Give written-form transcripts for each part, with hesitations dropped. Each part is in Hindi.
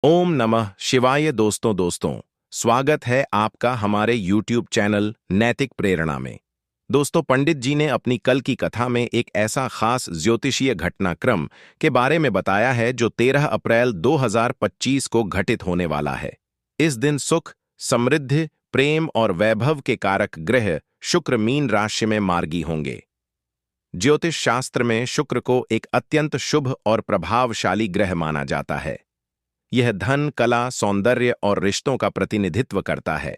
ओम नमः शिवाय। दोस्तों स्वागत है आपका हमारे YouTube चैनल नैतिक प्रेरणा में। दोस्तों, पंडित जी ने अपनी कल की कथा में एक ऐसा खास ज्योतिषीय घटनाक्रम के बारे में बताया है जो 13 अप्रैल 2025 को घटित होने वाला है। इस दिन सुख, समृद्धि, प्रेम और वैभव के कारक ग्रह शुक्र मीन राशि में मार्गी होंगे। ज्योतिष शास्त्र में शुक्र को एक अत्यंत शुभ और प्रभावशाली ग्रह माना जाता है। यह धन, कला, सौंदर्य और रिश्तों का प्रतिनिधित्व करता है।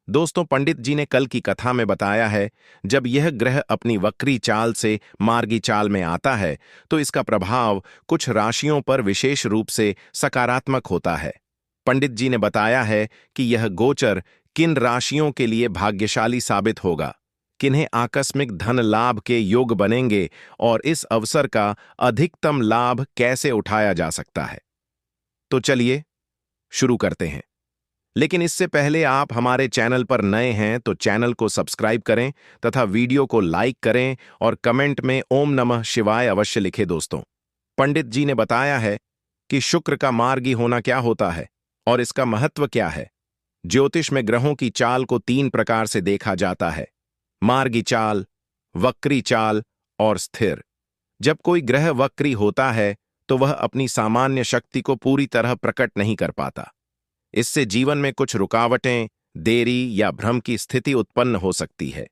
दोस्तों, पंडित जी ने कल की कथा में बताया है, जब यह ग्रह अपनी वक्री चाल से मार्गी चाल में आता है तो इसका प्रभाव कुछ राशियों पर विशेष रूप से सकारात्मक होता है। पंडित जी ने बताया है कि यह गोचर किन राशियों के लिए भाग्यशाली साबित होगा, किन्हें आकस्मिक धन लाभ के योग बनेंगे और इस अवसर का अधिकतम लाभ कैसे उठाया जा सकता है। तो चलिए शुरू करते हैं। लेकिन इससे पहले आप हमारे चैनल पर नए हैं तो चैनल को सब्सक्राइब करें तथा वीडियो को लाइक करें और कमेंट में ओम नमः शिवाय अवश्य लिखें। दोस्तों, पंडित जी ने बताया है कि शुक्र का मार्गी होना क्या होता है और इसका महत्व क्या है। ज्योतिष में ग्रहों की चाल को 3 प्रकार से देखा जाता है: मार्गी चाल, वक्री चाल और स्थिर। जब कोई ग्रह वक्री होता है तो वह अपनी सामान्य शक्ति को पूरी तरह प्रकट नहीं कर पाता। इससे जीवन में कुछ रुकावटें, देरी या भ्रम की स्थिति उत्पन्न हो सकती है।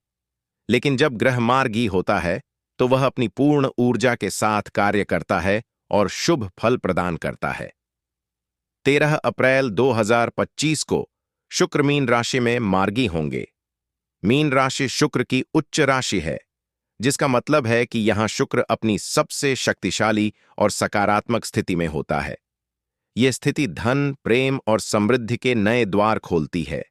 लेकिन जब ग्रह मार्गी होता है तो वह अपनी पूर्ण ऊर्जा के साथ कार्य करता है और शुभ फल प्रदान करता है। 13 अप्रैल 2025 को शुक्र मीन राशि में मार्गी होंगे। मीन राशि शुक्र की उच्च राशि है, जिसका मतलब है कि यहां शुक्र अपनी सबसे शक्तिशाली और सकारात्मक स्थिति में होता है। यह स्थिति धन, प्रेम और समृद्धि के नए द्वार खोलती है।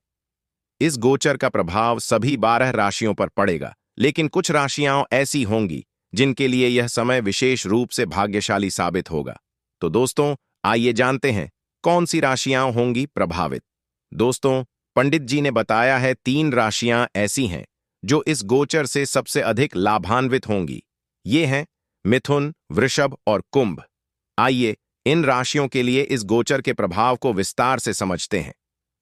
इस गोचर का प्रभाव सभी 12 राशियों पर पड़ेगा, लेकिन कुछ राशियां ऐसी होंगी जिनके लिए यह समय विशेष रूप से भाग्यशाली साबित होगा। तो दोस्तों, आइए जानते हैं कौन सी राशियां होंगी प्रभावित। दोस्तों, पंडित जी ने बताया है 3 राशियां ऐसी हैं जो इस गोचर से सबसे अधिक लाभान्वित होंगी। ये हैं मिथुन, वृषभ और कुंभ। आइए इन राशियों के लिए इस गोचर के प्रभाव को विस्तार से समझते हैं।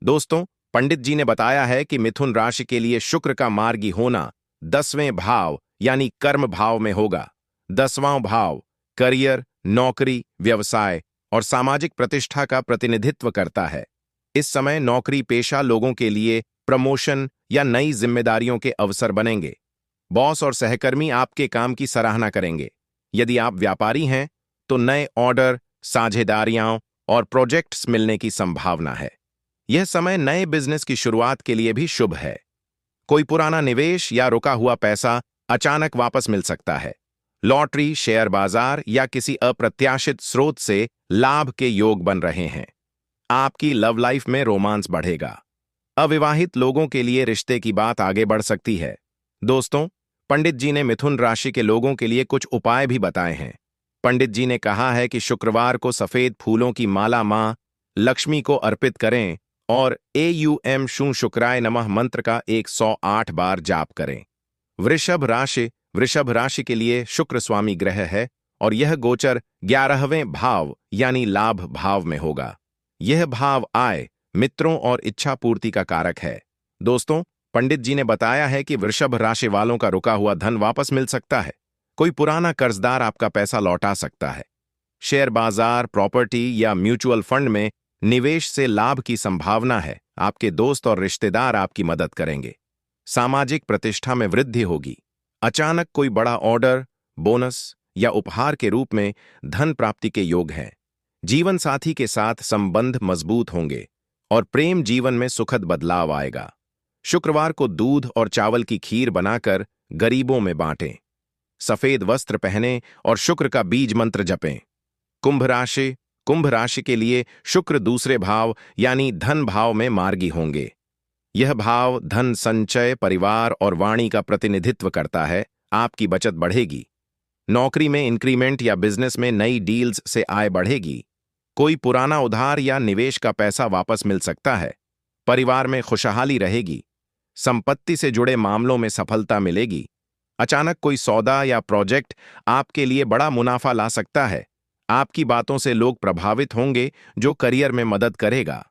दोस्तों, पंडित जी ने बताया है कि मिथुन राशि के लिए शुक्र का मार्गी होना 10वें भाव यानी कर्म भाव में होगा। 10वां भाव करियर, नौकरी, व्यवसाय और सामाजिक प्रतिष्ठा का प्रतिनिधित्व करता है। इस समय नौकरी पेशा लोगों के लिए प्रमोशन या नई जिम्मेदारियों के अवसर बनेंगे। बॉस और सहकर्मी आपके काम की सराहना करेंगे। यदि आप व्यापारी हैं तो नए ऑर्डर, साझेदारियां और प्रोजेक्ट्स मिलने की संभावना है। यह समय नए बिजनेस की शुरुआत के लिए भी शुभ है। कोई पुराना निवेश या रुका हुआ पैसा अचानक वापस मिल सकता है। लॉटरी, शेयर बाजार या किसी अप्रत्याशित स्रोत से लाभ के योग बन रहे हैं। आपकी लव लाइफ में रोमांस बढ़ेगा। अविवाहित लोगों के लिए रिश्ते की बात आगे बढ़ सकती है। दोस्तों, पंडित जी ने मिथुन राशि के लोगों के लिए कुछ उपाय भी बताए हैं। पंडित जी ने कहा है कि शुक्रवार को सफेद फूलों की माला मां लक्ष्मी को अर्पित करें और AUM शू शुक्राय नमः मंत्र का 108 बार जाप करें। वृषभ राशि के लिए शुक्र स्वामी ग्रह है और यह गोचर 11वें भाव यानी लाभ भाव में होगा। यह भाव आय, मित्रों और इच्छा पूर्ति का कारक है। दोस्तों, पंडित जी ने बताया है कि वृषभ राशि वालों का रुका हुआ धन वापस मिल सकता है। कोई पुराना कर्जदार आपका पैसा लौटा सकता है। शेयर बाजार, प्रॉपर्टी या म्यूचुअल फंड में निवेश से लाभ की संभावना है। आपके दोस्त और रिश्तेदार आपकी मदद करेंगे। सामाजिक प्रतिष्ठा में वृद्धि होगी। अचानक कोई बड़ा ऑर्डर, बोनस या उपहार के रूप में धन प्राप्ति के योग हैं। जीवन साथी के साथ संबंध मजबूत होंगे और प्रेम जीवन में सुखद बदलाव आएगा। शुक्रवार को दूध और चावल की खीर बनाकर गरीबों में बांटें। सफेद वस्त्र पहनें और शुक्र का बीज मंत्र जपें। कुंभ राशि के लिए शुक्र दूसरे भाव यानी धन भाव में मार्गी होंगे। यह भाव धन संचय, परिवार और वाणी का प्रतिनिधित्व करता है। आपकी बचत बढ़ेगी। नौकरी में इंक्रीमेंट या बिजनेस में नई डील्स से आय बढ़ेगी। कोई पुराना उधार या निवेश का पैसा वापस मिल सकता है। परिवार में खुशहाली रहेगी। संपत्ति से जुड़े मामलों में सफलता मिलेगी। अचानक कोई सौदा या प्रोजेक्ट आपके लिए बड़ा मुनाफा ला सकता है। आपकी बातों से लोग प्रभावित होंगे, जो करियर में मदद करेगा।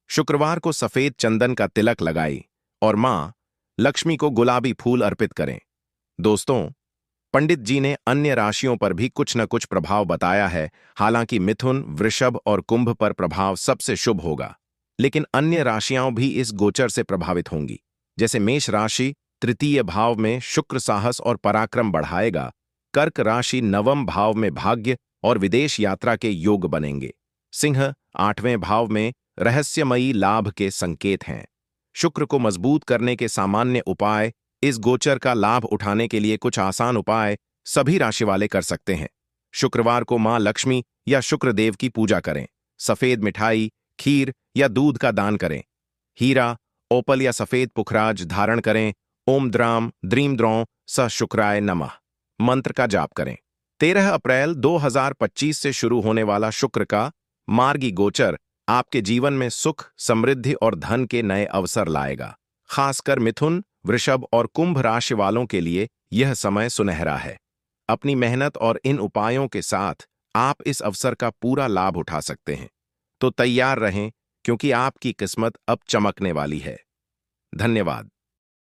शुक्रवार को सफेद चंदन का तिलक लगाएं और मां लक्ष्मी को गुलाबी फूल अर्पित करें। दोस्तों, पंडित जी ने अन्य राशियों पर भी कुछ न कुछ प्रभाव बताया है। हालांकि मिथुन, वृषभ और कुंभ पर प्रभाव सबसे शुभ होगा, लेकिन अन्य राशियां भी इस गोचर से प्रभावित होंगी। जैसे मेष राशि तृतीय भाव में शुक्र साहस और पराक्रम बढ़ाएगा। कर्क राशि नवम भाव में भाग्य और विदेश यात्रा के योग बनेंगे। सिंह आठवें भाव में रहस्यमयी लाभ के संकेत हैं। शुक्र को मजबूत करने के सामान्य उपाय। इस गोचर का लाभ उठाने के लिए कुछ आसान उपाय सभी राशि वाले कर सकते हैं। शुक्रवार को मां लक्ष्मी या शुक्रदेव की पूजा करें। सफेद मिठाई, खीर या दूध का दान करें। हीरा, ओपल या सफेद पुखराज धारण करें। ओम द्राम द्रीम द्रौं स शुक्राय नमः मंत्र का जाप करें। 13 अप्रैल 2025 से शुरू होने वाला शुक्र का मार्गी गोचर आपके जीवन में सुख, समृद्धि और धन के नए अवसर लाएगा। खासकर मिथुन, वृषभ और कुंभ राशि वालों के लिए यह समय सुनहरा है। अपनी मेहनत और इन उपायों के साथ आप इस अवसर का पूरा लाभ उठा सकते हैं। तो तैयार रहें, क्योंकि आपकी किस्मत अब चमकने वाली है। धन्यवाद।